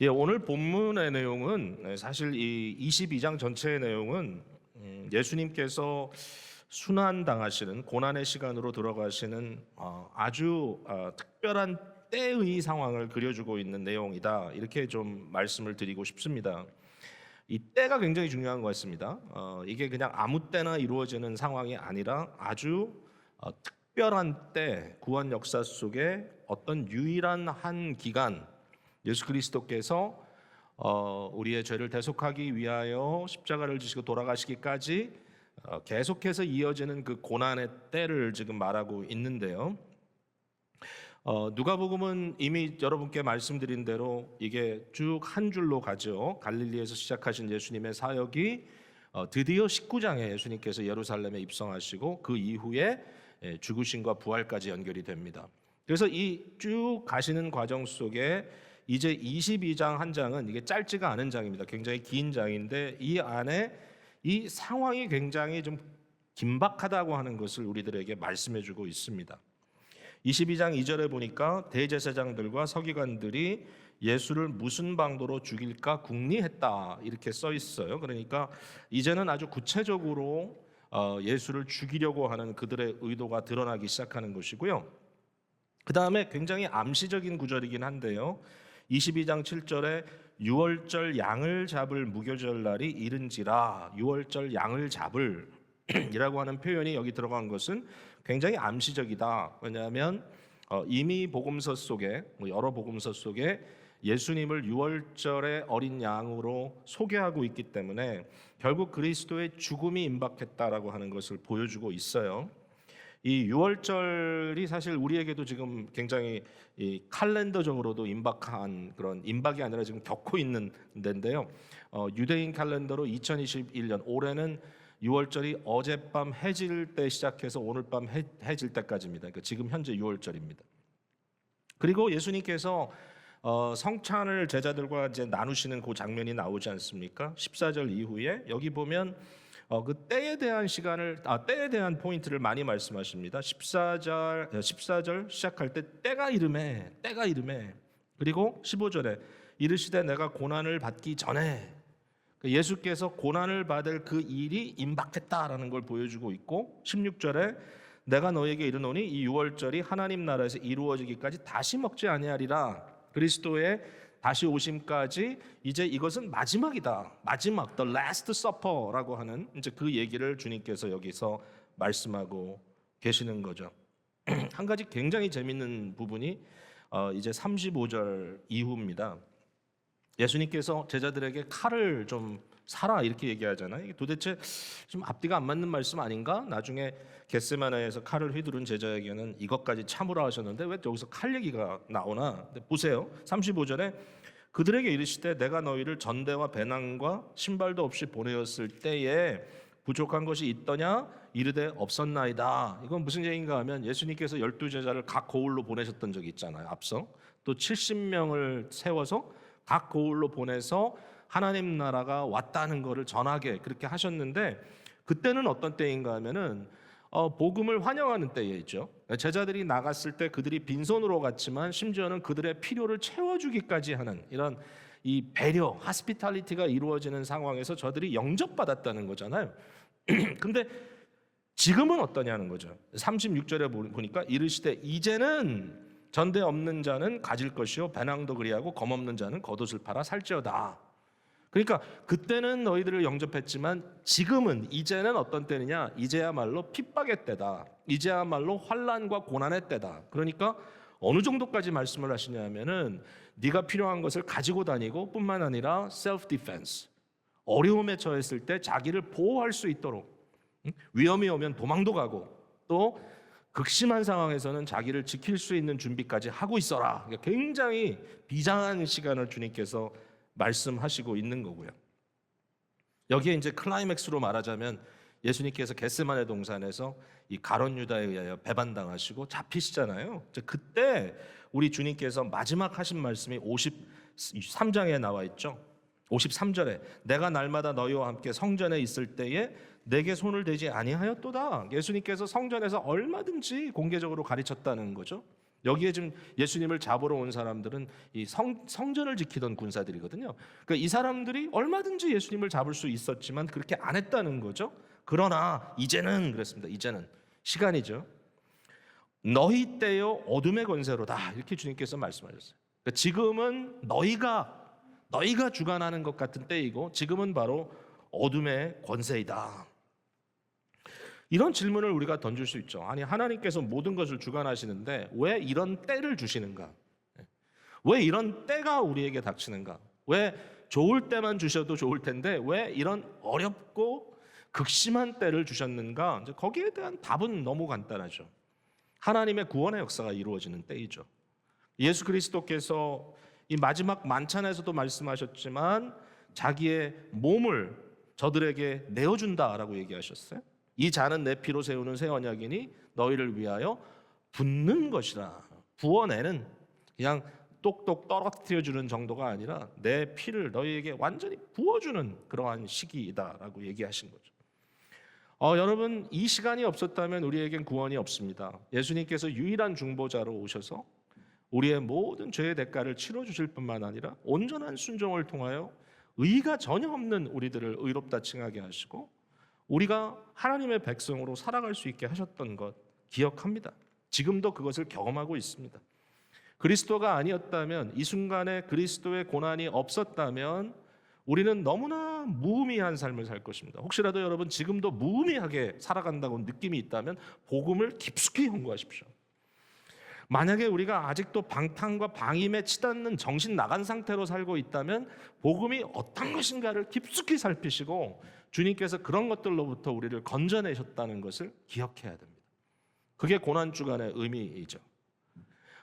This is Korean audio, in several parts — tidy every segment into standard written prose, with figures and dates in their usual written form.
예, 오늘 본문의 내용은 사실 이 22장 전체의 내용은 예수님께서 순환 당하시는 고난의 시간으로 들어가시는 아주 특별한 때의 상황을 그려주고 있는 내용이다. 이렇게 좀 말씀을 드리고 싶습니다. 이 때가 굉장히 중요한 것 같습니다. 이게 그냥 아무 때나 이루어지는 상황이 아니라 아주 특별한 때, 구원 역사 속에 어떤 유일한 한 기간, 예수 그리스도께서 우리의 죄를 대속하기 위하여 십자가를 지시고 돌아가시기까지 계속해서 이어지는 그 고난의 때를 지금 말하고 있는데요. 누가복음은 이미 여러분께 말씀드린 대로 이게 쭉 한 줄로 가죠. 갈릴리에서 시작하신 예수님의 사역이 드디어 19장에 예수님께서 예루살렘에 입성하시고 그 이후에 죽으심과 부활까지 연결이 됩니다. 그래서 이 쭉 가시는 과정 속에 이제 22장 한 장은 이게 짧지가 않은 장입니다. 굉장히 긴 장인데 이 안에 이 상황이 굉장히 좀 긴박하다고 하는 것을 우리들에게 말씀해주고 있습니다. 22장 2절에 보니까 대제사장들과 서기관들이 예수를 무슨 방도로 죽일까 궁리했다 이렇게 써 있어요. 그러니까 이제는 아주 구체적으로 예수를 죽이려고 하는 그들의 의도가 드러나기 시작하는 것이고요. 그 다음에 굉장히 암시적인 구절이긴 한데요. 22장 7절에 유월절 양을 잡을 무교절 날이 이른지라, 유월절 양을 잡을 이라고 하는 표현이 여기 들어간 것은 굉장히 암시적이다. 왜냐하면 이미 복음서 속에 여러 복음서 속에 예수님을 유월절의 어린 양으로 소개하고 있기 때문에 결국 그리스도의 죽음이 임박했다라고 하는 것을 보여주고 있어요. 이 유월절이 사실 우리에게도 지금 굉장히 이 칼렌더적으로도 임박한 그런 임박이 아니라 지금 겪고 있는 데인데요. 유대인 칼렌더로 2021년 올해는 유월절이 어젯밤 해질 때 시작해서 오늘 밤 해질 때까지입니다. 그러니까 지금 현재 유월절입니다. 그리고 예수님께서 성찬을 제자들과 이제 나누시는 그 장면이 나오지 않습니까? 14절 이후에 여기 보면 그 때에 대한 때에 대한 포인트를 많이 말씀하십니다. 14절 시작할 때 때가 이르매 그리고 15절에 이르시되 내가 고난을 받기 전에 예수께서 고난을 받을 그 일이 임박했다라는 걸 보여주고 있고 16절에 내가 너에게 이르노니 이 유월절이 하나님 나라에서 이루어지기까지 다시 먹지 아니하리라. 그리스도의 다시 오심까지 이제 이것은 마지막이다. 마지막 the last supper라고 하는 이제 그 얘기를 주님께서 여기서 말씀하고 계시는 거죠. 한 가지 굉장히 재밌는 부분이 이제 35절 이후입니다. 예수님께서 제자들에게 칼을 좀 사라 이렇게 얘기하잖아요. 이게 도대체 좀 앞뒤가 안 맞는 말씀 아닌가? 나중에 겟세마네에서 칼을 휘두른 제자에게는 이것까지 참으라 하셨는데 왜 여기서 칼 얘기가 나오나? 보세요. 35절에 그들에게 이르시되 내가 너희를 전대와 배낭과 신발도 없이 보내었을 때에 부족한 것이 있더냐? 이르되 없었나이다. 이건 무슨 얘기인가 하면 예수님께서 12제자를 각 고을로 보내셨던 적이 있잖아요. 앞서 또 70명을 세워서 각 고을로 보내서 하나님 나라가 왔다는 것을 전하게 그렇게 하셨는데 그때는 어떤 때인가 하면은 복음을 환영하는 때였죠. 제자들이 나갔을 때 그들이 빈손으로 갔지만 심지어는 그들의 필요를 채워주기까지 하는 이런 이 배려, 하스피탈리티가 이루어지는 상황에서 저들이 영접받았다는 거잖아요. 근데 지금은 어떠냐는 거죠. 36절에 보니까 이르시되 이제는 전대 없는 자는 가질 것이요 배낭도 그리하고 검 없는 자는 겉옷을 팔아 살지어다. 그러니까 그때는 너희들을 영접했지만 지금은 이제는 어떤 때느냐? 이제야말로 핍박의 때다. 이제야말로 환난과 고난의 때다. 그러니까 어느 정도까지 말씀을 하시냐면은 네가 필요한 것을 가지고 다니고 뿐만 아니라 셀프 디펜스. 어려움에 처했을 때 자기를 보호할 수 있도록 위험이 오면 도망도 가고 또 극심한 상황에서는 자기를 지킬 수 있는 준비까지 하고 있어라. 굉장히 비장한 시간을 주님께서 말씀하시고 있는 거고요. 여기에 이제 클라이맥스로 말하자면 예수님께서 겟세마네 동산에서 이 가룟 유다에 의하여 배반당하시고 잡히시잖아요. 그때 우리 주님께서 마지막 하신 말씀이 53장에 나와 있죠. 53절에 내가 날마다 너희와 함께 성전에 있을 때에 내게 손을 대지 아니하였도다. 예수님께서 성전에서 얼마든지 공개적으로 가르쳤다는 거죠. 여기에 지금 예수님을 잡으러 온 사람들은 이 성전을 지키던 군사들이거든요. 그러니까 이 사람들이 얼마든지 예수님을 잡을 수 있었지만 그렇게 안 했다는 거죠. 그러나 이제는 그랬습니다. 이제는 시간이죠. 너희 때요 어둠의 권세로다, 이렇게 주님께서 말씀하셨어요. 그러니까 지금은 너희가 주관하는 것 같은 때이고 지금은 바로 어둠의 권세이다. 이런 질문을 우리가 던질 수 있죠. 아니, 하나님께서 모든 것을 주관하시는데 왜 이런 때를 주시는가? 왜 이런 때가 우리에게 닥치는가? 왜 좋을 때만 주셔도 좋을 텐데 왜 이런 어렵고 극심한 때를 주셨는가? 이제 거기에 대한 답은 너무 간단하죠. 하나님의 구원의 역사가 이루어지는 때이죠. 예수 그리스도께서 이 마지막 만찬에서도 말씀하셨지만 자기의 몸을 저들에게 내어준다라고 얘기하셨어요. 이 잔은 내 피로 세우는 새 언약이니 너희를 위하여 붓는 것이라. 부어내는, 그냥 똑똑 떨어뜨려주는 정도가 아니라 내 피를 너희에게 완전히 부어주는 그러한 시기이다라고 얘기하신 거죠. 여러분, 이 시간이 없었다면 우리에겐 구원이 없습니다. 예수님께서 유일한 중보자로 오셔서 우리의 모든 죄의 대가를 치러주실 뿐만 아니라 온전한 순종을 통하여 의가 전혀 없는 우리들을 의롭다 칭하게 하시고 우리가 하나님의 백성으로 살아갈 수 있게 하셨던 것 기억합니다. 지금도 그것을 경험하고 있습니다. 그리스도가 아니었다면, 이 순간에 그리스도의 고난이 없었다면 우리는 너무나 무의미한 삶을 살 것입니다. 혹시라도 여러분 지금도 무의미하게 살아간다고 느낌이 있다면 복음을 깊숙이 연구하십시오. 만약에 우리가 아직도 방탕과 방임에 치닫는 정신 나간 상태로 살고 있다면 복음이 어떤 것인가를 깊숙이 살피시고 주님께서 그런 것들로부터 우리를 건져내셨다는 것을 기억해야 됩니다. 그게 고난주간의 의미이죠.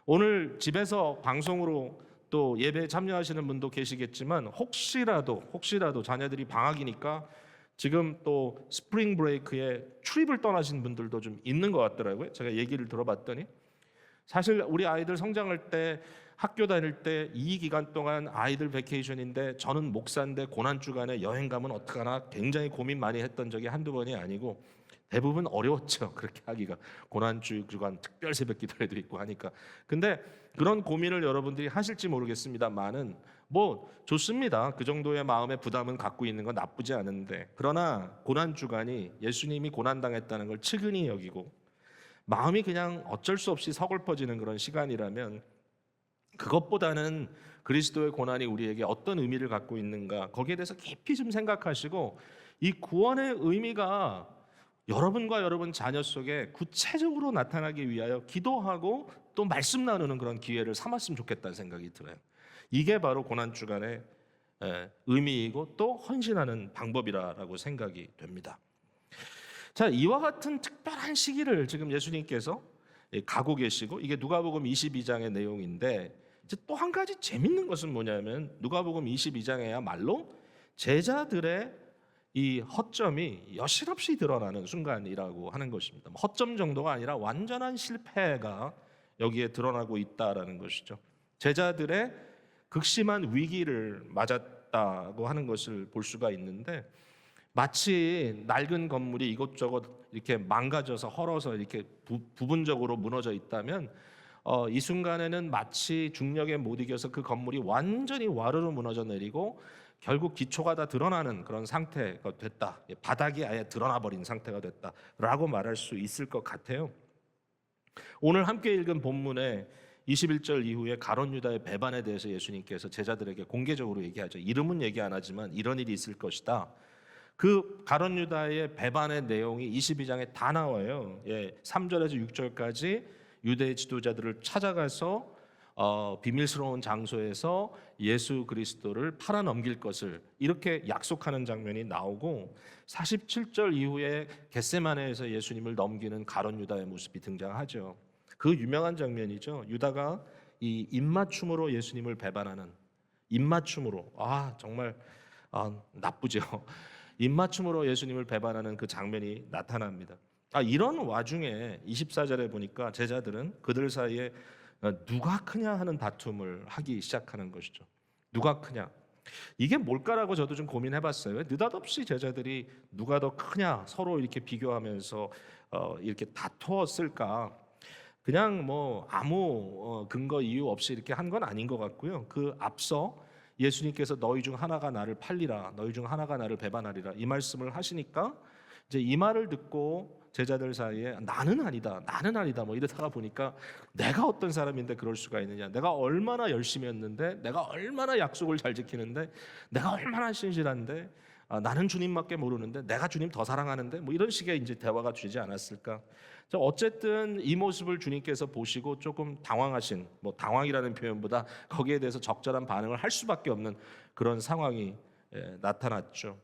오늘 집에서 방송으로 또 예배에 참여하시는 분도 계시겠지만 혹시라도 자녀들이 방학이니까 지금 또 스프링 브레이크에 출입을 떠나신 분들도 좀 있는 것 같더라고요. 제가 얘기를 들어봤더니 사실 우리 아이들 성장할 때, 학교 다닐 때 이 기간 동안 아이들 베케이션인데 저는 목사인데 고난주간에 여행 가면 어떡하나 굉장히 고민 많이 했던 적이 한두 번이 아니고 대부분 어려웠죠. 그렇게 하기가. 고난주간 특별 새벽 기도회도 있고 하니까. 근데 그런 고민을 여러분들이 하실지 모르겠습니다만은 뭐 좋습니다. 그 정도의 마음의 부담은 갖고 있는 건 나쁘지 않은데, 그러나 고난주간이 예수님이 고난당했다는 걸 측은히 여기고 마음이 그냥 어쩔 수 없이 서글퍼지는 그런 시간이라면 그것보다는 그리스도의 고난이 우리에게 어떤 의미를 갖고 있는가, 거기에 대해서 깊이 좀 생각하시고 이 구원의 의미가 여러분과 여러분 자녀 속에 구체적으로 나타나기 위하여 기도하고 또 말씀 나누는 그런 기회를 삼았으면 좋겠다는 생각이 들어요. 이게 바로 고난주간의 의미이고 또 헌신하는 방법이라고 생각이 됩니다. 자, 이와 같은 특별한 시기를 지금 예수님께서 가고 계시고, 이게 누가복음 22장의 내용인데 이제 또 한 가지 재밌는 것은 뭐냐면 누가복음 22장에야말로 제자들의 이 허점이 여실없이 드러나는 순간이라고 하는 것입니다. 허점 정도가 아니라 완전한 실패가 여기에 드러나고 있다라는 것이죠. 제자들의 극심한 위기를 맞았다고 하는 것을 볼 수가 있는데, 마치 낡은 건물이 이것저것 이렇게 망가져서 헐어서 이렇게 부분적으로 무너져 있다면 이 순간에는 마치 중력에 못 이겨서 그 건물이 완전히 와르르 무너져 내리고 결국 기초가 다 드러나는 그런 상태가 됐다. 바닥이 아예 드러나 버린 상태가 됐다라고 말할 수 있을 것 같아요. 오늘 함께 읽은 본문에 21절 이후에 가룟 유다의 배반에 대해서 예수님께서 제자들에게 공개적으로 얘기하죠. 이름은 얘기 안 하지만 이런 일이 있을 것이다. 그 가룟 유다의 배반의 내용이 22장에 다 나와요. 3절에서 6절까지 유대 지도자들을 찾아가서 비밀스러운 장소에서 예수 그리스도를 팔아넘길 것을 이렇게 약속하는 장면이 나오고, 47절 이후에 겟세마네에서 예수님을 넘기는 가룟 유다의 모습이 등장하죠. 그 유명한 장면이죠. 유다가 이 입맞춤으로 예수님을 배반하는, 입맞춤으로, 정말 나쁘죠. 입맞춤으로 예수님을 배반하는 그 장면이 나타납니다. 이런 와중에 24절에 보니까 제자들은 그들 사이에 누가 크냐 하는 다툼을 하기 시작하는 것이죠. 누가 크냐? 이게 뭘까라고 저도 좀 고민해봤어요. 느닷없이 제자들이 누가 더 크냐 서로 이렇게 비교하면서 이렇게 다투었을까? 그냥 뭐 아무 근거 이유 없이 이렇게 한 건 아닌 것 같고요. 그 앞서 예수님께서 너희 중 하나가 나를 팔리라, 너희 중 하나가 나를 배반하리라 이 말씀을 하시니까 이제 이 말을 듣고 제자들 사이에 나는 아니다, 나는 아니다 뭐 이러다가 보니까 내가 어떤 사람인데 그럴 수가 있느냐, 내가 얼마나 열심히 했는데, 내가 얼마나 약속을 잘 지키는데, 내가 얼마나 신실한데, 나는 주님밖에 모르는데 내가 주님 더 사랑하는데 뭐 이런 식의 이제 대화가 되지 않았을까. 어쨌든 이 모습을 주님께서 보시고 조금 당황하신, 뭐 당황이라는 표현보다 거기에 대해서 적절한 반응을 할 수밖에 없는 그런 상황이 나타났죠.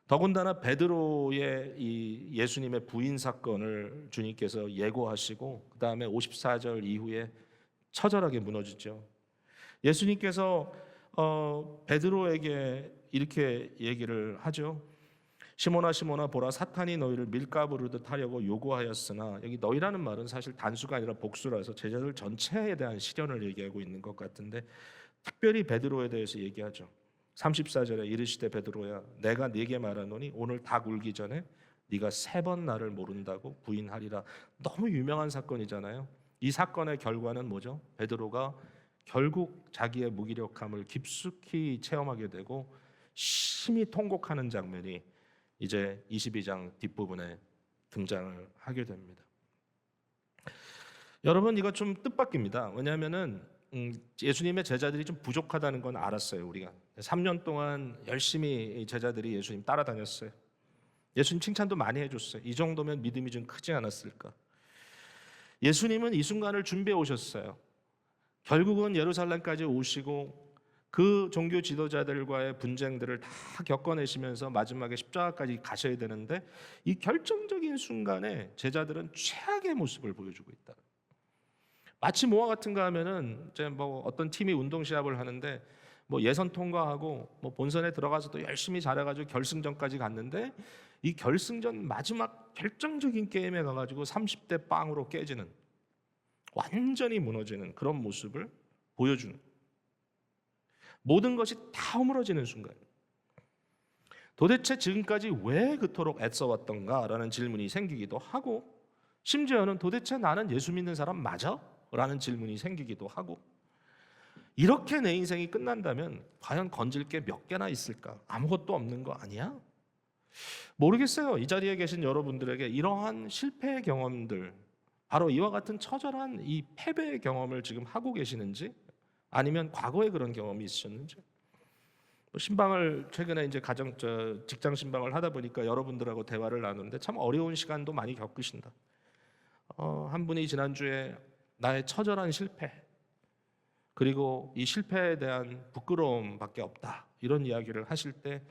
더군다나 베드로의 이 예수님의 부인 사건을 주님께서 예고하시고 그 다음에 54절 이후에 처절하게 무너지죠. 예수님께서 베드로에게 이렇게 얘기를 하죠. 시몬아 시몬아 보라 사탄이 너희를 밀가부르듯 하려고 요구하였으나, 여기 너희라는 말은 사실 단수가 아니라 복수라서 제자들 전체에 대한 시련을 얘기하고 있는 것 같은데 특별히 베드로에 대해서 얘기하죠. 34절에 이르시되 베드로야 내가 네게 말하노니 오늘 닭 울기 전에 네가 3번 나를 모른다고 부인하리라. 너무 유명한 사건이잖아요. 이 사건의 결과는 뭐죠? 베드로가 결국 자기의 무기력함을 깊숙이 체험하게 되고 심히 통곡하는 장면이 이제 22장 뒷부분에 등장을 하게 됩니다. 여러분 이거 좀 뜻밖입니다. 왜냐하면은 예수님의 제자들이 좀 부족하다는 건 알았어요. 우리가 3년 동안 열심히 제자들이 예수님 따라다녔어요. 예수님 칭찬도 많이 해줬어요. 이 정도면 믿음이 좀 크지 않았을까. 예수님은 이 순간을 준비해 오셨어요. 결국은 예루살렘까지 오시고 그 종교 지도자들과의 분쟁들을 다 겪어내시면서 마지막에 십자가까지 가셔야 되는데 이 결정적인 순간에 제자들은 최악의 모습을 보여주고 있다. 마치 뭐와 같은가 하면은 이제 뭐 어떤 팀이 운동 시합을 하는데 뭐 예선 통과하고 뭐 본선에 들어가서도 열심히 잘해가지고 결승전까지 갔는데 이 결승전 마지막 결정적인 게임에 가가지고 30대 빵으로 깨지는, 완전히 무너지는 그런 모습을 보여주는, 모든 것이 다 허물어지는 순간, 도대체 지금까지 왜 그토록 애써왔던가라는 질문이 생기기도 하고, 심지어는 도대체 나는 예수 믿는 사람 맞아? 라는 질문이 생기기도 하고, 이렇게 내 인생이 끝난다면 과연 건질 게 몇 개나 있을까? 아무것도 없는 거 아니야? 모르겠어요. 이 자리에 계신 여러분들에게 이러한 실패의 경험들, 바로 이와 같은 처절한 이 패배의 경험을 지금 하고 계시는지, 아니면 과거에 그런 경험이 있으셨는지. 신방을 최근에 이제 직장 신방을 하다 보니까 여러분들하고 대화를 나누는데 참 어려운 시간도 많이 겪으신다. 한 분이 지난주에 나의 처절한 실패, 그리고 이 실패에 대한 부끄러움밖에 없다, 이런 이야기를 하실 때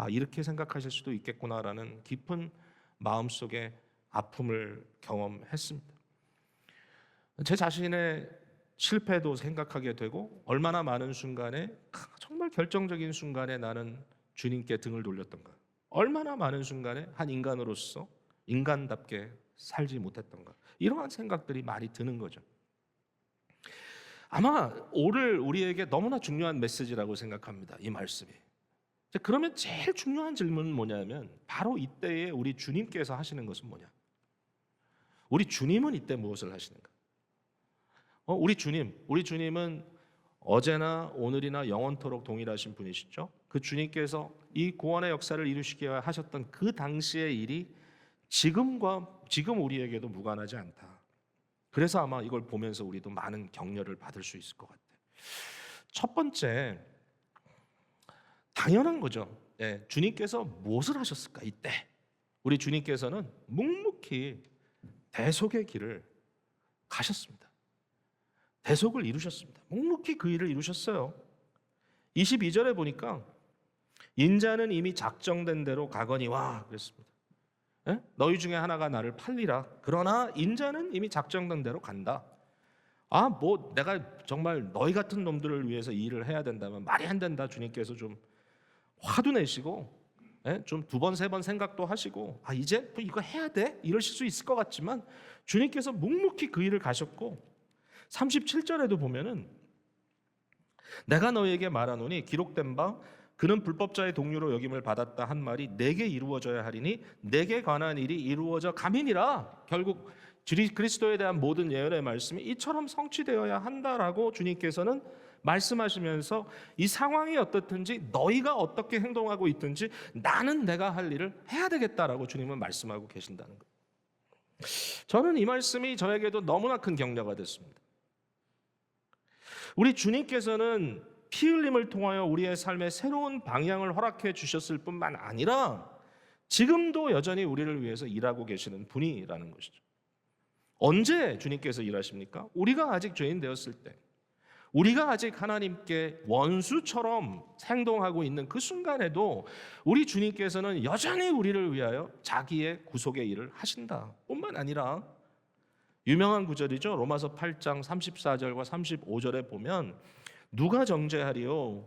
이렇게 생각하실 수도 있겠구나라는 깊은 마음속의 아픔을 경험했습니다. 제 자신의 실패도 생각하게 되고, 얼마나 많은 순간에, 정말 결정적인 순간에 나는 주님께 등을 돌렸던가, 얼마나 많은 순간에 한 인간으로서 인간답게 살지 못했던가, 이러한 생각들이 많이 드는 거죠. 아마 오늘 우리에게 너무나 중요한 메시지라고 생각합니다. 이 말씀이. 그러면 제일 중요한 질문은 뭐냐면 바로 이때에 우리 주님께서 하시는 것은 뭐냐? 우리 주님은 이때 무엇을 하시는가? 우리 주님은 어제나 오늘이나 영원토록 동일하신 분이시죠. 그 주님께서 이 구원의 역사를 이루시게 하셨던 그 당시의 일이 지금 우리에게도 무관하지 않다. 그래서 아마 이걸 보면서 우리도 많은 격려를 받을 수 있을 것 같아요. 첫 번째, 당연한 거죠. 주님께서 무엇을 하셨을까? 이때 우리 주님께서는 묵묵히 대속의 길을 가셨습니다. 대속을 이루셨습니다. 묵묵히 그 일을 이루셨어요. 22절에 보니까 인자는 이미 작정된 대로 가거니와 그랬습니다. 너희 중에 하나가 나를 팔리라. 그러나 인자는 이미 작정된 대로 간다. 뭐 내가 정말 너희 같은 놈들을 위해서 이 일을 해야 된다면 말이 안 된다. 주님께서 좀 화도 내시고 좀 2번, 3번 생각도 하시고 이제 뭐 이거 해야 돼? 이러실 수 있을 것 같지만 주님께서 묵묵히 그 일을 가셨고, 37절에도 보면은 내가 너희에게 말하노니 기록된 바 그는 불법자의 동료로 여김을 받았다 한 말이 내게 이루어져야 하리니 내게 관한 일이 이루어져 가민이라. 결국 그리스도에 대한 모든 예언의 말씀이 이처럼 성취되어야 한다라고 주님께서는 말씀하시면서 이 상황이 어떻든지 너희가 어떻게 행동하고 있든지 나는 내가 할 일을 해야 되겠다라고 주님은 말씀하고 계신다는 거예요. 저는 이 말씀이 저에게도 너무나 큰 격려가 됐습니다. 우리 주님께서는 피 흘림을 통하여 우리의 삶에 새로운 방향을 허락해 주셨을 뿐만 아니라 지금도 여전히 우리를 위해서 일하고 계시는 분이라는 것이죠. 언제 주님께서 일하십니까? 우리가 아직 죄인 되었을 때, 우리가 아직 하나님께 원수처럼 행동하고 있는 그 순간에도 우리 주님께서는 여전히 우리를 위하여 자기의 구속의 일을 하신다 뿐만 아니라 유명한 구절이죠. 로마서 8장 34절과 35절에 보면 누가 정죄하리요?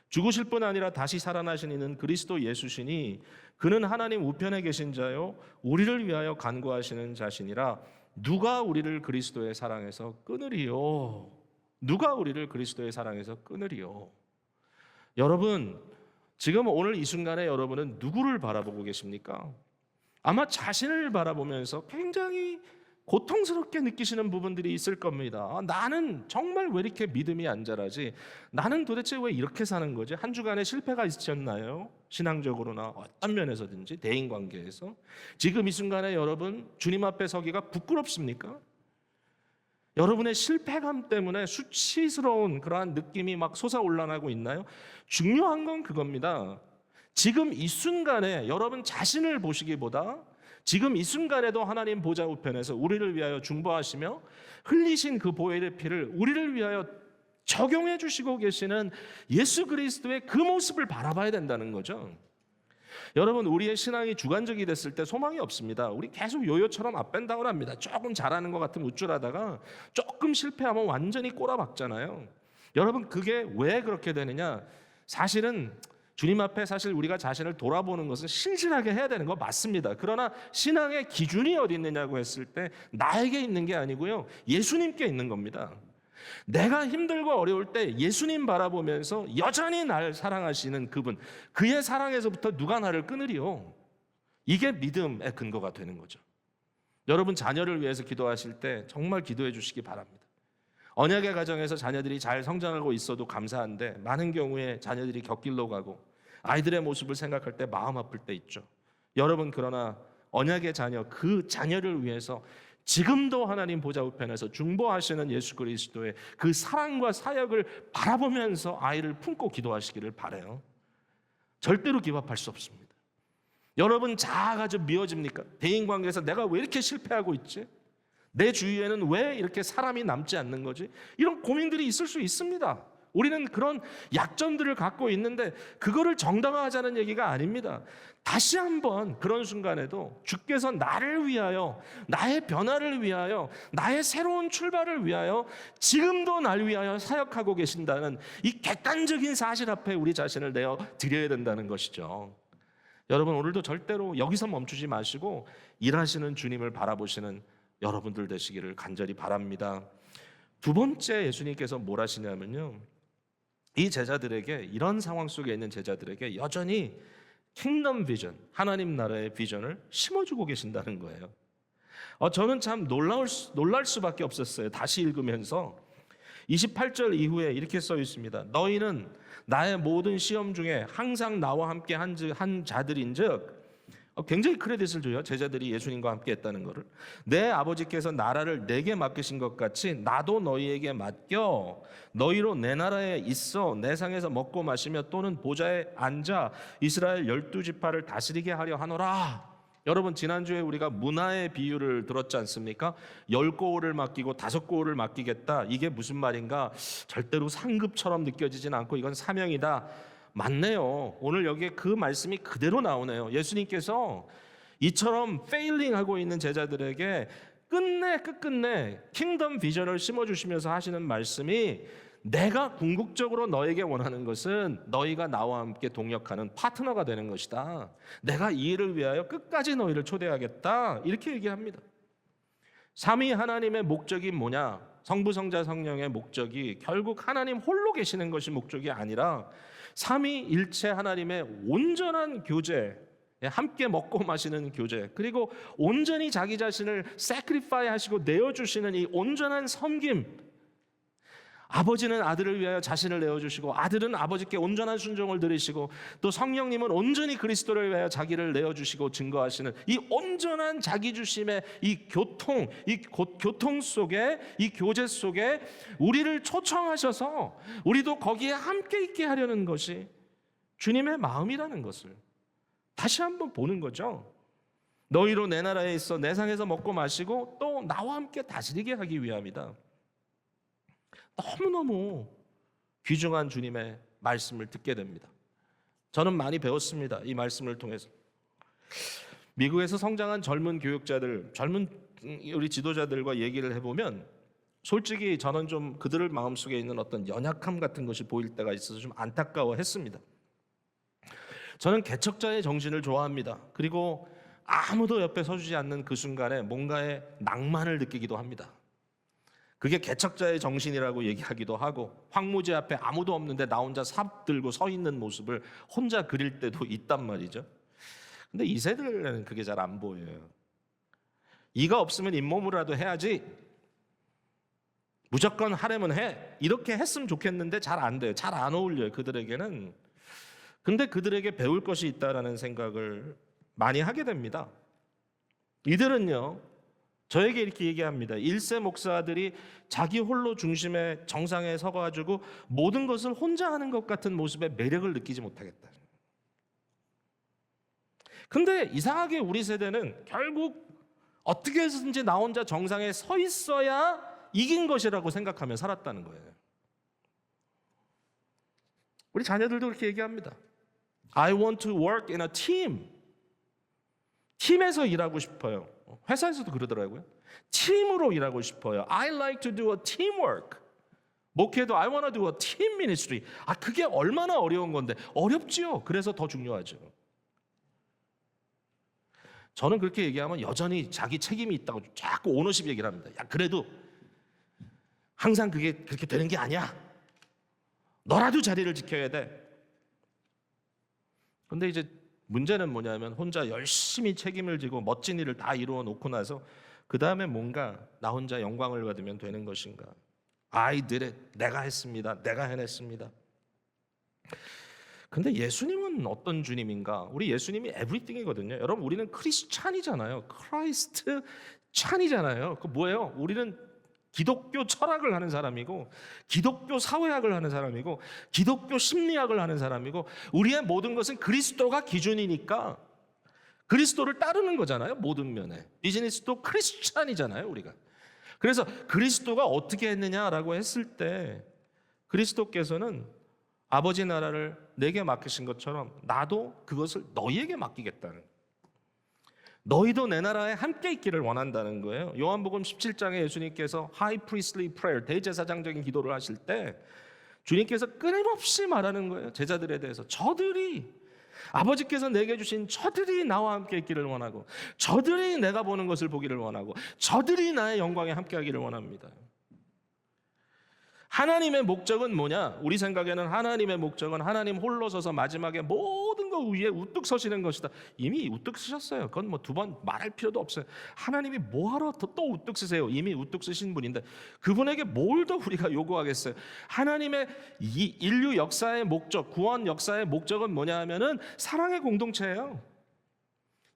죽으실 뿐 아니라 다시 살아나신 이는 그리스도 예수시니 그는 하나님 우편에 계신 자요 우리를 위하여 간구하시는 자시니라. 누가 우리를 그리스도의 사랑에서 끊으리요? 누가 우리를 그리스도의 사랑에서 끊으리요? 여러분, 지금 오늘 이 순간에 여러분은 누구를 바라보고 계십니까? 아마 자신을 바라보면서 굉장히 고통스럽게 느끼시는 부분들이 있을 겁니다. 나는 정말 왜 이렇게 믿음이 안 자라지? 나는 도대체 왜 이렇게 사는 거지? 한 주간의 실패가 있으셨나요? 신앙적으로나 어떤 면에서든지 대인관계에서. 지금 이 순간에 여러분 주님 앞에 서기가 부끄럽습니까? 여러분의 실패감 때문에 수치스러운 그러한 느낌이 막 솟아올라나고 있나요? 중요한 건 그겁니다. 지금 이 순간에 여러분 자신을 보시기보다 지금 이 순간에도 하나님 보좌 우편에서 우리를 위하여 중보하시며 흘리신 그 보혈의 피를 우리를 위하여 적용해 주시고 계시는 예수 그리스도의 그 모습을 바라봐야 된다는 거죠. 여러분, 우리의 신앙이 주관적이 됐을 때 소망이 없습니다. 우리 계속 요요처럼 업앤다운합니다. 조금 잘하는 것 같으면 우쭐하다가 조금 실패하면 완전히 꼬라박잖아요. 여러분, 그게 왜 그렇게 되느냐? 사실은 주님 앞에 사실 우리가 자신을 돌아보는 것은 신실하게 해야 되는 거 맞습니다. 그러나 신앙의 기준이 어디 있느냐고 했을 때 나에게 있는 게 아니고요, 예수님께 있는 겁니다. 내가 힘들고 어려울 때 예수님 바라보면서 여전히 날 사랑하시는 그분, 그의 사랑에서부터 누가 나를 끊으리요? 이게 믿음의 근거가 되는 거죠. 여러분, 자녀를 위해서 기도하실 때 정말 기도해 주시기 바랍니다. 언약의 가정에서 자녀들이 잘 성장하고 있어도 감사한데 많은 경우에 자녀들이 곁길로 가고 아이들의 모습을 생각할 때 마음 아플 때 있죠. 여러분, 그러나 언약의 자녀, 그 자녀를 위해서 지금도 하나님 보좌 우편에서 중보하시는 예수 그리스도의 그 사랑과 사역을 바라보면서 아이를 품고 기도하시기를 바라요. 절대로 기밥할 수 없습니다. 여러분, 자아가 좀 미워집니까? 대인관계에서 내가 왜 이렇게 실패하고 있지? 내 주위에는 왜 이렇게 사람이 남지 않는 거지? 이런 고민들이 있을 수 있습니다. 우리는 그런 약점들을 갖고 있는데 그거를 정당화하자는 얘기가 아닙니다. 다시 한번 그런 순간에도 주께서 나를 위하여, 나의 변화를 위하여, 나의 새로운 출발을 위하여 지금도 날 위하여 사역하고 계신다는 이 객관적인 사실 앞에 우리 자신을 내어 드려야 된다는 것이죠. 여러분, 오늘도 절대로 여기서 멈추지 마시고 일하시는 주님을 바라보시는 여러분들 되시기를 간절히 바랍니다. 두 번째, 예수님께서 뭘 하시냐면요, 이 제자들에게, 이런 상황 속에 있는 제자들에게 여전히 킹덤 비전, 하나님 나라의 비전을 심어주고 계신다는 거예요. 저는 참 놀랄 수밖에 없었어요. 다시 읽으면서 28절 이후에 이렇게 써 있습니다. 너희는 나의 모든 시험 중에 항상 나와 함께 한 자들인즉, 굉장히 크레딧을 줘요. 제자들이 예수님과 함께 했다는 것을. 내 아버지께서 나라를 내게 맡기신 것 같이 나도 너희에게 맡겨 너희로 내 나라에 있어 내 상에서 먹고 마시며 또는 보좌에 앉아 이스라엘 12지파를 다스리게 하려 하노라. 여러분, 지난주에 우리가 문화의 비유를 들었지 않습니까? 10고을을 맡기고 5고을을 맡기겠다. 이게 무슨 말인가? 절대로 상급처럼 느껴지진 않고 이건 사명이다. 맞네요. 오늘 여기에 그 말씀이 그대로 나오네요. 예수님께서 이처럼 페일링하고 있는 제자들에게 끝끝내 킹덤 비전을 심어주시면서 하시는 말씀이, 내가 궁극적으로 너에게 원하는 것은 너희가 나와 함께 동역하는 파트너가 되는 것이다. 내가 이 일을 위하여 끝까지 너희를 초대하겠다. 이렇게 얘기합니다. 삼위 하나님의 목적이 뭐냐? 성부, 성자, 성령의 목적이 결국 하나님 홀로 계시는 것이 목적이 아니라 삼위일체 하나님의 온전한 교제, 함께 먹고 마시는 교제, 그리고 온전히 자기 자신을 sacrifice 하시고 내어주시는 이 온전한 섬김. 아버지는 아들을 위하여 자신을 내어주시고 아들은 아버지께 온전한 순종을 들이시고 또 성령님은 온전히 그리스도를 위하여 자기를 내어주시고 증거하시는 이 온전한 자기 주심의 이 교통 속에, 이 교제 속에 우리를 초청하셔서 우리도 거기에 함께 있게 하려는 것이 주님의 마음이라는 것을 다시 한번 보는 거죠. 너희로 내 나라에 있어 내 상에서 먹고 마시고 또 나와 함께 다스리게 하기 위함이다. 너무너무 귀중한 주님의 말씀을 듣게 됩니다. 저는 많이 배웠습니다. 이 말씀을 통해서. 미국에서 성장한 젊은 교육자들, 젊은 우리 지도자들과 얘기를 해보면 솔직히 저는 좀 그들의 마음속에 있는 어떤 연약함 같은 것이 보일 때가 있어서 좀 안타까워했습니다. 저는 개척자의 정신을 좋아합니다. 그리고 아무도 옆에 서주지 않는 그 순간에 뭔가의 낭만을 느끼기도 합니다. 그게 개척자의 정신이라고 얘기하기도 하고 황무지 앞에 아무도 없는데 나 혼자 삽 들고 서 있는 모습을 혼자 그릴 때도 있단 말이죠. 근데 이 세대는 그게 잘 안 보여요. 이가 없으면 잇몸이라도 해야지, 무조건 하려면 해, 이렇게 했으면 좋겠는데 잘 안 돼요. 잘 안 어울려요, 그들에게는. 근데 그들에게 배울 것이 있다라는 생각을 많이 하게 됩니다. 이들은요, 저에게 이렇게 얘기합니다. 1세 목사들이 자기 홀로 중심의 정상에 서가지고 모든 것을 혼자 하는 것 같은 모습에 매력을 느끼지 못하겠다. 근데 이상하게 우리 세대는 결국 어떻게 해서든지 나 혼자 정상에 서 있어야 이긴 것이라고 생각하며 살았다는 거예요. 우리 자녀들도 그렇게 얘기합니다. I want to work in a team. 팀에서 일하고 싶어요. 회사에서도 그러더라고요. 팀으로 일하고 싶어요. I like to do a teamwork. 목회도 I want to do a team ministry. 그게 얼마나 어려운 건데. 어렵지요. 그래서 더 중요하죠. 저는 그렇게 얘기하면 여전히 자기 책임이 있다고 자꾸 오너십 얘기를 합니다. 그래도 항상 그게 그렇게 되는 게 아니야. 너라도 자리를 지켜야 돼. 근데 이제 문제는 뭐냐면 혼자 열심히 책임을 지고 멋진 일을 다 이루어 놓고 나서 그 다음에 뭔가 나 혼자 영광을 받으면 되는 것인가. I did it. 내가 했습니다. 내가 해냈습니다. 근데 예수님은 어떤 주님인가? 우리 예수님이 everything이거든요. 여러분, 우리는 크리스찬이잖아요. 크라이스트 찬이잖아요. 그 뭐예요? 우리는 기독교 철학을 하는 사람이고 기독교 사회학을 하는 사람이고 기독교 심리학을 하는 사람이고 우리의 모든 것은 그리스도가 기준이니까 그리스도를 따르는 거잖아요. 모든 면에. 비즈니스도 크리스찬이잖아요, 우리가. 그래서 그리스도가 어떻게 했느냐라고 했을 때 그리스도께서는 아버지 나라를 내게 맡기신 것처럼 나도 그것을 너희에게 맡기겠다는, 너희도 내 나라에 함께 있기를 원한다는 거예요. 요한복음 17장에 예수님께서 High Priestly Prayer, 대제사장적인 기도를 하실 때 주님께서 끊임없이 말하는 거예요. 제자들에 대해서. 저들이, 아버지께서 내게 주신 저들이 나와 함께 있기를 원하고 저들이 내가 보는 것을 보기를 원하고 저들이 나의 영광에 함께 하기를 원합니다. 하나님의 목적은 뭐냐? 우리 생각에는 하나님의 목적은 하나님 홀로 서서 마지막에 모든 것 위에 우뚝 서시는 것이다. 이미 우뚝 서셨어요. 그건 뭐 두 번 말할 필요도 없어요. 하나님이 뭐하러 또 우뚝 서세요? 이미 우뚝 서신 분인데 그분에게 뭘 더 우리가 요구하겠어요? 하나님의 이 인류 역사의 목적, 구원 역사의 목적은 뭐냐 하면은 사랑의 공동체예요.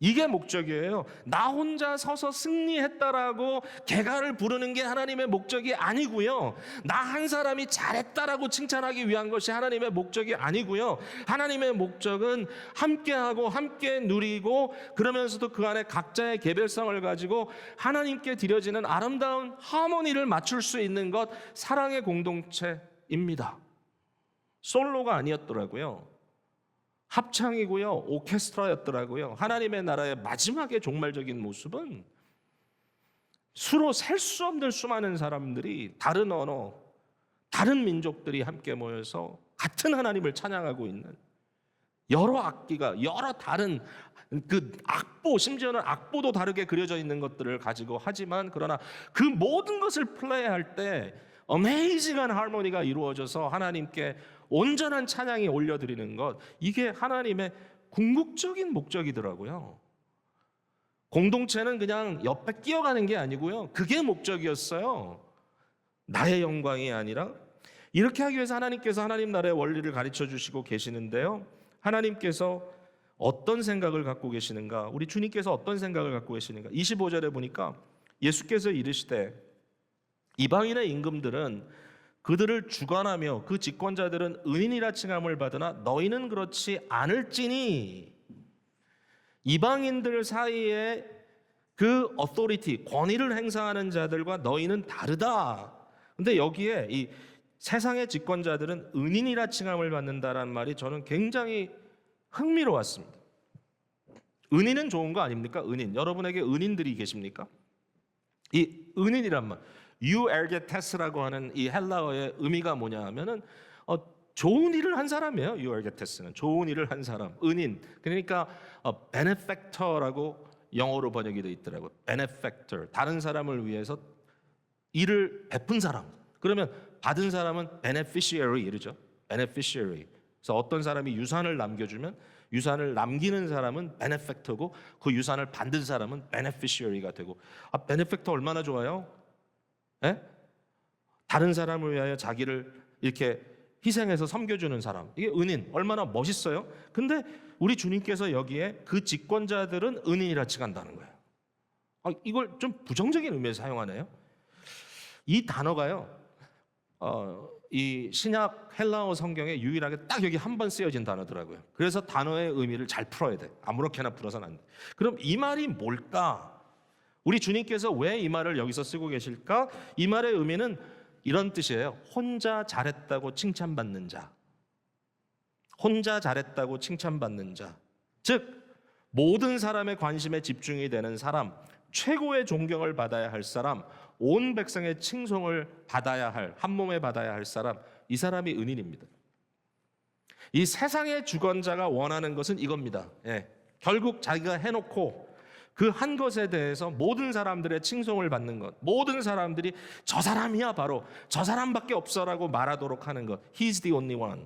이게 목적이에요. 나 혼자 서서 승리했다라고 개가를 부르는 게 하나님의 목적이 아니고요. 나 한 사람이 잘했다라고 칭찬하기 위한 것이 하나님의 목적이 아니고요. 하나님의 목적은 함께하고 함께 누리고 그러면서도 그 안에 각자의 개별성을 가지고 하나님께 드려지는 아름다운 하모니를 맞출 수 있는 것, 사랑의 공동체입니다. 솔로가 아니었더라고요. 합창이고요, 오케스트라였더라고요. 하나님의 나라의 마지막의 종말적인 모습은 수로 셀 수 없는 수많은 사람들이 다른 언어, 다른 민족들이 함께 모여서 같은 하나님을 찬양하고 있는 여러 악기가, 여러 다른 그 악보, 심지어는 악보도 다르게 그려져 있는 것들을 가지고 하지만 그러나 그 모든 것을 플레이할 때 어메이징한 하모니가 이루어져서 하나님께 온전한 찬양이 올려드리는 것, 이게 하나님의 궁극적인 목적이더라고요. 공동체는 그냥 옆에 끼어가는 게 아니고요. 그게 목적이었어요. 나의 영광이 아니라. 이렇게 하기 위해서 하나님께서 하나님 나라의 원리를 가르쳐 주시고 계시는데요. 하나님께서 어떤 생각을 갖고 계시는가? 우리 주님께서 어떤 생각을 갖고 계시는가? 25절에 보니까 예수께서 이르시되 이방인의 임금들은 그들을 주관하며 그 집권자들은 은인이라 칭함을 받으나 너희는 그렇지 않을지니. 이방인들 사이에 그 어토리티, 권위를 행사하는 자들과 너희는 다르다. 근데 여기에 이 세상의 집권자들은 은인이라 칭함을 받는다라는 말이 저는 굉장히 흥미로웠습니다. 은인은 좋은 거 아닙니까? 은인. 여러분에게 은인들이 계십니까? 이 은인이란 말, 유엘게테스라고 하는 이 헬라어의 의미가 뭐냐 하면은 좋은 일을 한 사람이에요. 유엘게테스는 좋은 일을 한 사람, 은인. 그러니까 benefactor라고 영어로 번역이 되어 있더라고요. benefactor, 다른 사람을 위해서 일을 베푼 사람. 그러면 받은 사람은 beneficiary 이러죠. beneficiary. 그래서 어떤 사람이 유산을 남겨주면 유산을 남기는 사람은 benefactor고 그 유산을 받는 사람은 beneficiary가 되고. benefactor 얼마나 좋아요? 예? 다른 사람을 위하여 자기를 이렇게 희생해서 섬겨주는 사람, 이게 은인. 얼마나 멋있어요. 근데 우리 주님께서 여기에 그 집권자들은 은인이라 칭한다는 거예요. 이걸 좀 부정적인 의미에서 사용하네요. 이 단어가요, 이 신약 헬라어 성경에 유일하게 딱 여기 한 번 쓰여진 단어더라고요. 그래서 단어의 의미를 잘 풀어야 돼. 아무렇게나 풀어서는 안 돼. 그럼 이 말이 뭘까? 우리 주님께서 왜 이 말을 여기서 쓰고 계실까? 이 말의 의미는 이런 뜻이에요. 혼자 잘했다고 칭찬받는 자. 혼자 잘했다고 칭찬받는 자. 즉 모든 사람의 관심에 집중이 되는 사람, 최고의 존경을 받아야 할 사람, 온 백성의 칭송을 받아야 할, 한 몸에 받아야 할 사람, 이 사람이 은인입니다. 이 세상의 주권자가 원하는 것은 이겁니다. 결국 자기가 해놓고 그 한 것에 대해서 모든 사람들의 칭송을 받는 것, 모든 사람들이 저 사람이야, 바로 저 사람밖에 없어라고 말하도록 하는 것. He's the only one.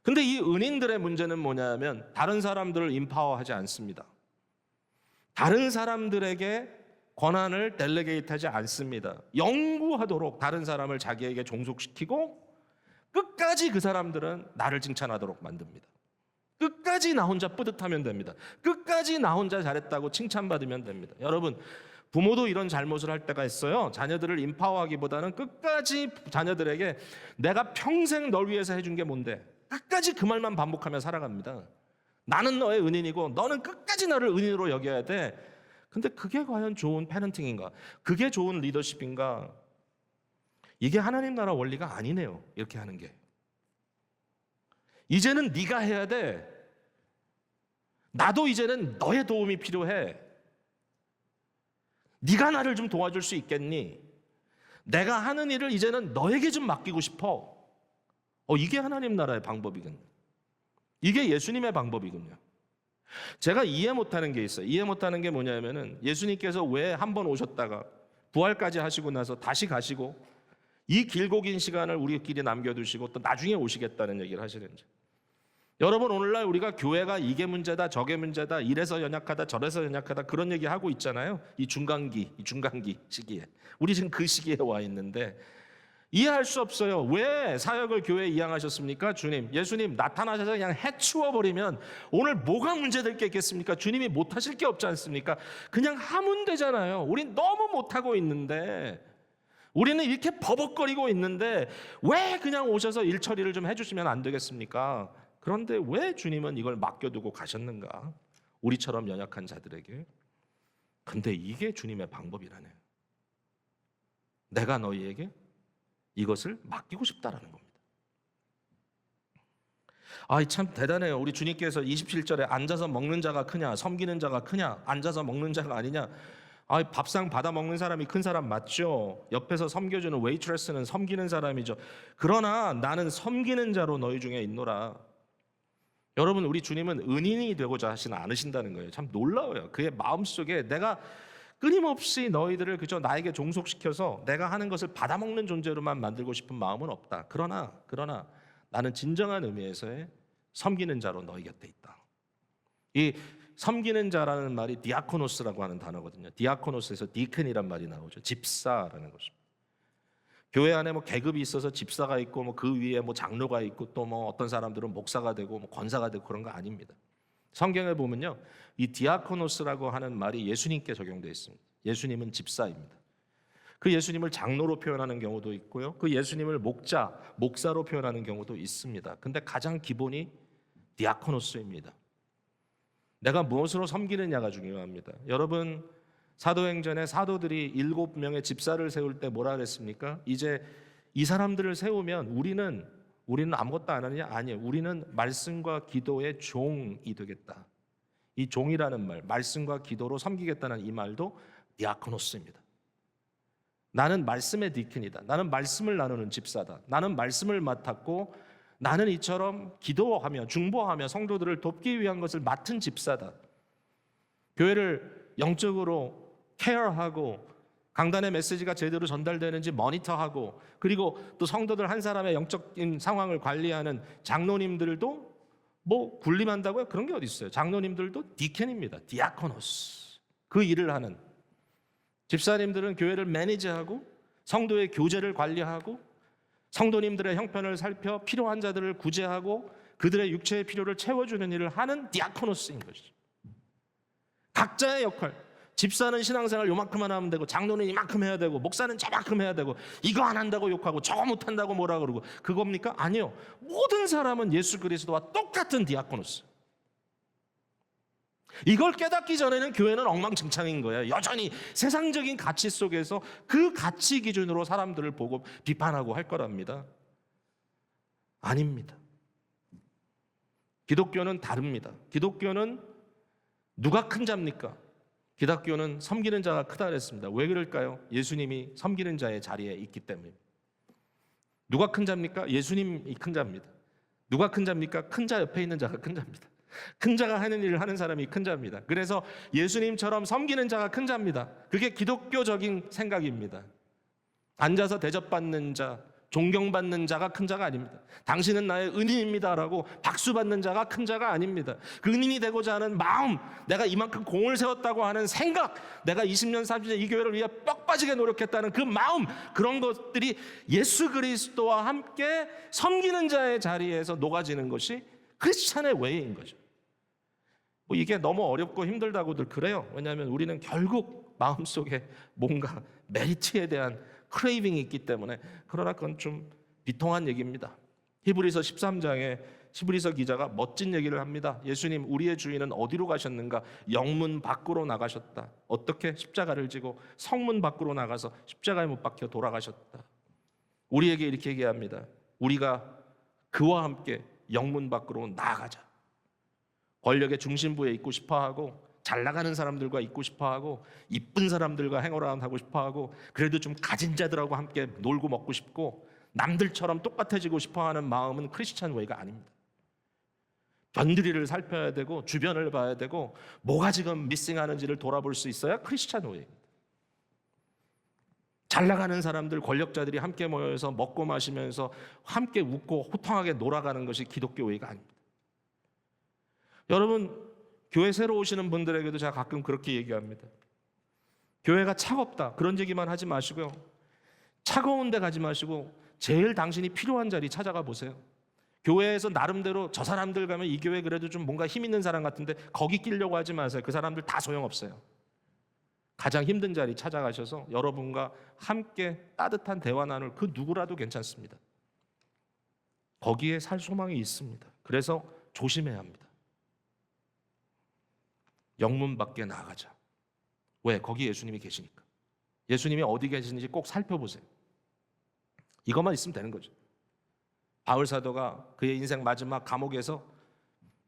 근데 이 은인들의 문제는 뭐냐면 다른 사람들을 임파워하지 않습니다. 다른 사람들에게 권한을 델레게이트하지 않습니다. 영구하도록 다른 사람을 자기에게 종속시키고 끝까지 그 사람들은 나를 칭찬하도록 만듭니다. 끝까지 나 혼자 뿌듯하면 됩니다. 끝까지 나 혼자 잘했다고 칭찬받으면 됩니다. 여러분, 부모도 이런 잘못을 할 때가 있어요. 자녀들을 임파워하기보다는 끝까지 자녀들에게 내가 평생 널 위해서 해준 게 뭔데? 끝까지 그 말만 반복하며 살아갑니다. 나는 너의 은인이고 너는 끝까지 나를 은인으로 여겨야 돼. 근데 그게 과연 좋은 패런팅인가? 그게 좋은 리더십인가? 이게 하나님 나라 원리가 아니네요. 이렇게 하는 게. 이제는 네가 해야 돼. 나도 이제는 너의 도움이 필요해. 네가 나를 좀 도와줄 수 있겠니? 내가 하는 일을 이제는 너에게 좀 맡기고 싶어. 이게 하나님 나라의 방법이군요. 이게 예수님의 방법이군요. 제가 이해 못하는 게 있어요. 이해 못하는 게 뭐냐면은 예수님께서 왜 한 번 오셨다가 부활까지 하시고 나서 다시 가시고 이 길고 긴 시간을 우리끼리 남겨두시고 또 나중에 오시겠다는 얘기를 하시는지. 여러분, 오늘날 우리가 교회가 이게 문제다 저게 문제다, 이래서 연약하다 저래서 연약하다 그런 얘기하고 있잖아요. 이 중간기 시기에. 우리 지금 그 시기에 와 있는데 이해할 수 없어요. 왜 사역을 교회에 이양하셨습니까? 주님, 예수님 나타나셔서 그냥 해치워버리면 오늘 뭐가 문제될 게 있겠습니까? 주님이 못하실 게 없지 않습니까? 그냥 하면 되잖아요. 우린 너무 못하고 있는데, 우리는 이렇게 버벅거리고 있는데 왜 그냥 오셔서 일 처리를 좀 해주시면 안 되겠습니까? 그런데 왜 주님은 이걸 맡겨두고 가셨는가? 우리처럼 연약한 자들에게. 근데 이게 주님의 방법이라네요. 내가 너희에게 이것을 맡기고 싶다라는 겁니다. 참 대단해요. 우리 주님께서 27절에 앉아서 먹는 자가 크냐, 섬기는 자가 크냐, 앉아서 먹는 자가 아니냐. 밥상 받아 먹는 사람이 큰 사람 맞죠? 옆에서 섬겨주는 웨이트레스는 섬기는 사람이죠. 그러나 나는 섬기는 자로 너희 중에 있노라. 여러분, 우리 주님은 은인이 되고자 하시는 않으신다는 거예요. 참 놀라워요. 그의 마음속에 내가 끊임없이 너희들을 그저 나에게 종속시켜서 내가 하는 것을 받아먹는 존재로만 만들고 싶은 마음은 없다. 그러나 나는 진정한 의미에서의 섬기는 자로 너희 곁에 있다. 이 섬기는 자라는 말이 디아코노스라고 하는 단어거든요. 디아코노스에서 디큰이란 말이 나오죠. 집사라는 것입니다. 교회 안에 뭐 계급이 있어서 집사가 있고 뭐 그 위에 뭐 장로가 있고 또 뭐 어떤 사람들은 목사가 되고 뭐 권사가 되고 그런 거 아닙니다. 성경에 보면요, 이 디아코노스라고 하는 말이 예수님께 적용되어 있습니다. 예수님은 집사입니다. 그 예수님을 장로로 표현하는 경우도 있고요, 그 예수님을 목사로 표현하는 경우도 있습니다. 근데 가장 기본이 디아코노스입니다. 내가 무엇으로 섬기느냐가 중요합니다. 여러분, 사도행전에 사도들이 7명의 집사를 세울 때 뭐라 그랬습니까? 이제 이 사람들을 세우면 우리는 아무것도 안 하느냐? 아니에요. 우리는 말씀과 기도의 종이 되겠다. 이 종이라는 말, 말씀과 기도로 섬기겠다는 이 말도 디아코노스입니다. 나는 말씀의 디킨이다. 나는 말씀을 나누는 집사다. 나는 말씀을 맡았고 나는 이처럼 기도하며 중보하며 성도들을 돕기 위한 것을 맡은 집사다. 교회를 영적으로 케어하고 강단의 메시지가 제대로 전달되는지 모니터하고, 그리고 또 성도들 한 사람의 영적인 상황을 관리하는 장로님들도 뭐 군림한다고요? 그런 게 어디 있어요? 장로님들도 디켄입니다. 디아코노스. 그 일을 하는 집사님들은 교회를 매니지하고 성도의 교제를 관리하고 성도님들의 형편을 살펴 필요한 자들을 구제하고 그들의 육체의 필요를 채워주는 일을 하는 디아코노스인 것이죠. 각자의 역할. 집사는 신앙생활 요만큼만 하면 되고 장로는 이만큼 해야 되고 목사는 저만큼 해야 되고 이거 안 한다고 욕하고 저거 못한다고 뭐라 그러고 그겁니까? 아니요. 모든 사람은 예수 그리스도와 똑같은 디아코노스. 이걸 깨닫기 전에는 교회는 엉망진창인 거예요. 여전히 세상적인 가치 속에서 그 가치 기준으로 사람들을 보고 비판하고 할 거랍니다. 아닙니다. 기독교는 다릅니다. 기독교는 누가 큰 자입니까? 기독교는 섬기는 자가 크다 그랬습니다. 왜 그럴까요? 예수님이 섬기는 자의 자리에 있기 때문입니다. 누가 큰 자입니까? 예수님이 큰 자입니다. 누가 큰 자입니까? 큰 자 옆에 있는 자가 큰 자입니다. 큰 자가 하는 일을 하는 사람이 큰 자입니다. 그래서 예수님처럼 섬기는 자가 큰 자입니다. 그게 기독교적인 생각입니다. 앉아서 대접받는 자, 존경받는 자가 큰 자가 아닙니다. 당신은 나의 은인입니다라고 박수 받는 자가 큰 자가 아닙니다. 그 은인이 되고자 하는 마음, 내가 이만큼 공을 세웠다고 하는 생각, 내가 20년 30년 이 교회를 위해 뼈 빠지게 노력했다는 그 마음, 그런 것들이 예수 그리스도와 함께 섬기는 자의 자리에서 녹아지는 것이 크리스찬의 웨이인 거죠. 뭐 이게 너무 어렵고 힘들다고들 그래요. 왜냐하면 우리는 결국 마음속에 뭔가 메리트에 대한 크레이빙이 있기 때문에. 그러나 그건 좀 비통한 얘기입니다. 히브리서 13장에 히브리서 기자가 멋진 얘기를 합니다. 예수님, 우리의 주인은 어디로 가셨는가? 영문 밖으로 나가셨다. 어떻게? 십자가를 지고 성문 밖으로 나가서 십자가에 못 박혀 돌아가셨다. 우리에게 이렇게 얘기합니다. 우리가 그와 함께 영문 밖으로 나아가자. 권력의 중심부에 있고 싶어하고 잘 나가는 사람들과 있고 싶어하고 이쁜 사람들과 행어라운 하고 싶어하고 그래도 좀 가진 자들하고 함께 놀고 먹고 싶고 남들처럼 똑같아지고 싶어하는 마음은 크리스찬 웨이가 아닙니다. 변두리를 살펴야 되고 주변을 봐야 되고 뭐가 지금 미싱하는지를 돌아볼 수 있어야 크리스찬 웨이입니다. 잘 나가는 사람들, 권력자들이 함께 모여서 먹고 마시면서 함께 웃고 호탕하게 놀아가는 것이 기독교 웨이가 아닙니다. 여러분, 교회 새로 오시는 분들에게도 제가 가끔 그렇게 얘기합니다. 교회가 차갑다, 그런 얘기만 하지 마시고요, 차가운 데 가지 마시고 제일 당신이 필요한 자리 찾아가 보세요. 교회에서 나름대로 저 사람들 가면 이 교회 그래도 좀 뭔가 힘 있는 사람 같은데 거기 끼려고 하지 마세요. 그 사람들 다 소용없어요. 가장 힘든 자리 찾아가셔서 여러분과 함께 따뜻한 대화 나눌 그 누구라도 괜찮습니다. 거기에 살 소망이 있습니다. 그래서 조심해야 합니다. 영문 밖에 나가자. 왜? 거기 예수님이 계시니까. 예수님이 어디 계시는지 꼭 살펴보세요. 이것만 있으면 되는 거죠. 바울 사도가 그의 인생 마지막 감옥에서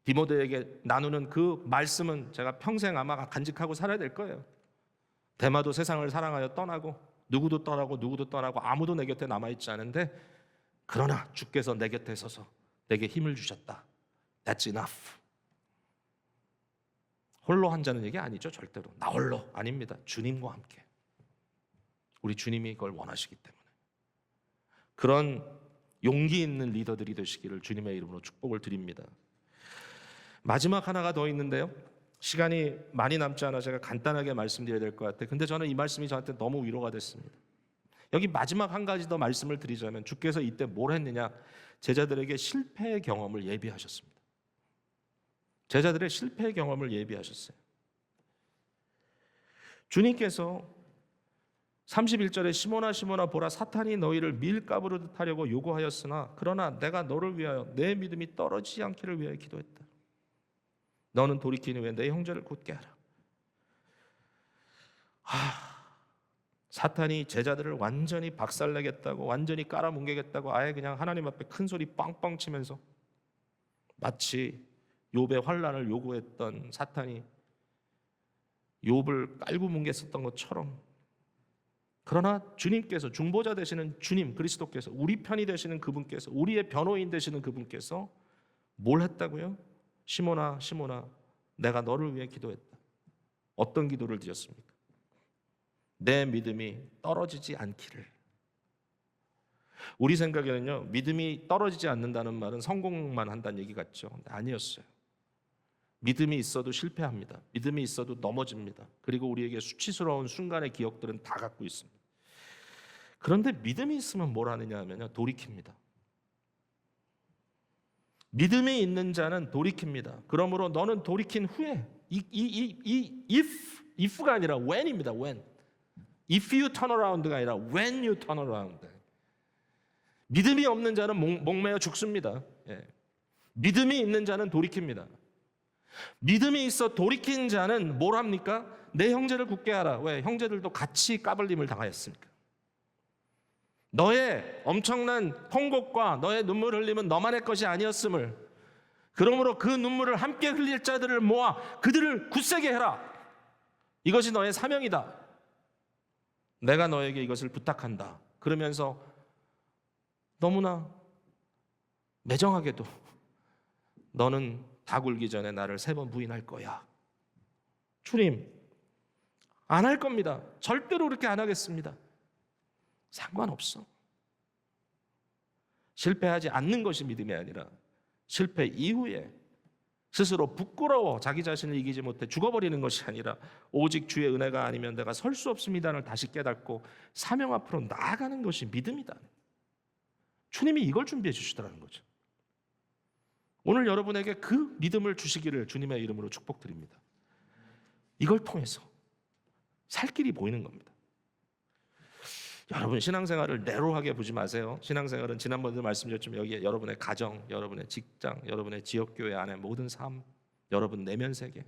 디모데에게 나누는 그 말씀은 제가 평생 아마 간직하고 살아야 될 거예요. 데마도 세상을 사랑하여 떠나고 누구도 떠나고 아무도 내 곁에 남아있지 않은데 그러나 주께서 내 곁에 서서 내게 힘을 주셨다. That's enough. 홀로 한자는 얘기 아니죠. 절대로 나 홀로 아닙니다. 주님과 함께. 우리 주님이 그걸 원하시기 때문에 그런 용기 있는 리더들이 되시기를 주님의 이름으로 축복을 드립니다. 마지막 하나가 더 있는데요. 시간이 많이 남지 않아 제가 간단하게 말씀드려야 될 것 같아요. 근데 저는 이 말씀이 저한테 너무 위로가 됐습니다. 여기 마지막 한 가지 더 말씀을 드리자면 주께서 이때 뭘 했느냐? 제자들에게 실패의 경험을 예비하셨습니다. 제자들의 실패의 경험을 예비하셨어요. 주님께서 31절에 시몬아 시몬아 보라 사탄이 너희를 밀가부르듯 하려고 요구하였으나 그러나 내가 너를 위하여 내 믿음이 떨어지지 않기를 위하여 기도했다. 너는 돌이킨 후에 내 형제를 굳게 하라. 사탄이 제자들을 완전히 박살내겠다고, 완전히 깔아뭉개겠다고 아예 그냥 하나님 앞에 큰 소리 빵빵 치면서 마치 욥의 환난을 요구했던 사탄이 욥을 깔고 뭉갰었던 것처럼, 그러나 주님께서, 중보자 되시는 주님 그리스도께서, 우리 편이 되시는 그분께서, 우리의 변호인 되시는 그분께서 뭘 했다고요? 시몬아 시몬아 내가 너를 위해 기도했다. 어떤 기도를 드렸습니까? 내 믿음이 떨어지지 않기를. 우리 생각에는요, 믿음이 떨어지지 않는다는 말은 성공만 한다는 얘기 같죠. 아니었어요. 믿음이 있어도 실패합니다. 믿음이 있어도 넘어집니다. 그리고 우리에게 수치스러운 순간의 기억들은 다 갖고 있습니다. 그런데 믿음이 있으면 뭘 하느냐 하면요, 돌이킵니다. 믿음이 있는 자는 돌이킵니다. 그러므로 너는 돌이킨 후에, if가 아니라 when입니다. when. If you turn around가 아니라 when you turn around. 믿음이 없는 자는 목매어 죽습니다. 예. 믿음이 있는 자는 돌이킵니다. 믿음이 있어 돌이킨 자는 뭘 합니까? 내 형제를 굳게 하라. 왜? 형제들도 같이 까불림을 당하였으니까. 너의 엄청난 통곡과 너의 눈물 흘림은 너만의 것이 아니었음을, 그러므로 그 눈물을 함께 흘릴 자들을 모아 그들을 굳세게 해라. 이것이 너의 사명이다. 내가 너에게 이것을 부탁한다. 그러면서 너무나 매정하게도 너는 다 굴기 전에 나를 3번 부인할 거야. 주님, 안 할 겁니다. 절대로 그렇게 안 하겠습니다. 상관없어. 실패하지 않는 것이 믿음이 아니라 실패 이후에 스스로 부끄러워 자기 자신을 이기지 못해 죽어버리는 것이 아니라 오직 주의 은혜가 아니면 내가 설 수 없습니다를 다시 깨닫고 사명 앞으로 나아가는 것이 믿음이다. 주님이 이걸 준비해 주시더라는 거죠. 오늘 여러분에게 그 믿음을 주시기를 주님의 이름으로 축복드립니다. 이걸 통해서 살 길이 보이는 겁니다. 여러분 신앙생활을 내로하게 보지 마세요. 신앙생활은 지난번에도 말씀드렸지만 여기에 여러분의 가정, 여러분의 직장, 여러분의 지역교회 안에 모든 삶, 여러분 내면 세계,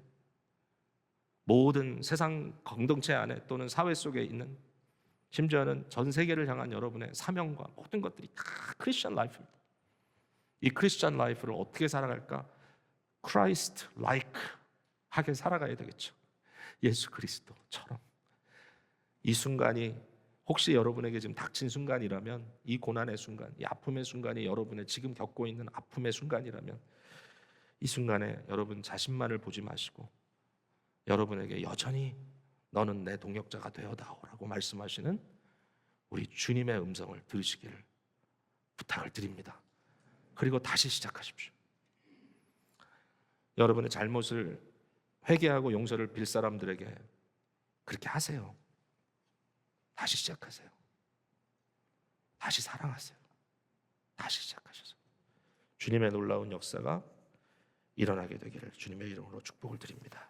모든 세상 공동체 안에 또는 사회 속에 있는, 심지어는 전 세계를 향한 여러분의 사명과 모든 것들이 다 크리스천 라이프입니다. 이 크리스천 라이프를 어떻게 살아갈까? 크라이스트 라이크 하게 살아가야 되겠죠. 예수 그리스도처럼. 이 순간이 혹시 여러분에게 지금 닥친 순간이라면, 이 고난의 순간, 이 아픔의 순간이 여러분의 지금 겪고 있는 아픔의 순간이라면, 이 순간에 여러분 자신만을 보지 마시고 여러분에게 여전히 너는 내 동역자가 되어다오라고 말씀하시는 우리 주님의 음성을 들으시기를 부탁을 드립니다. 그리고 다시 시작하십시오. 여러분의 잘못을 회개하고 용서를 빌 사람들에게 그렇게 하세요. 다시 시작하세요. 다시 사랑하세요. 다시 시작하셔서 주님의 놀라운 역사가 일어나게 되기를 주님의 이름으로 축복을 드립니다.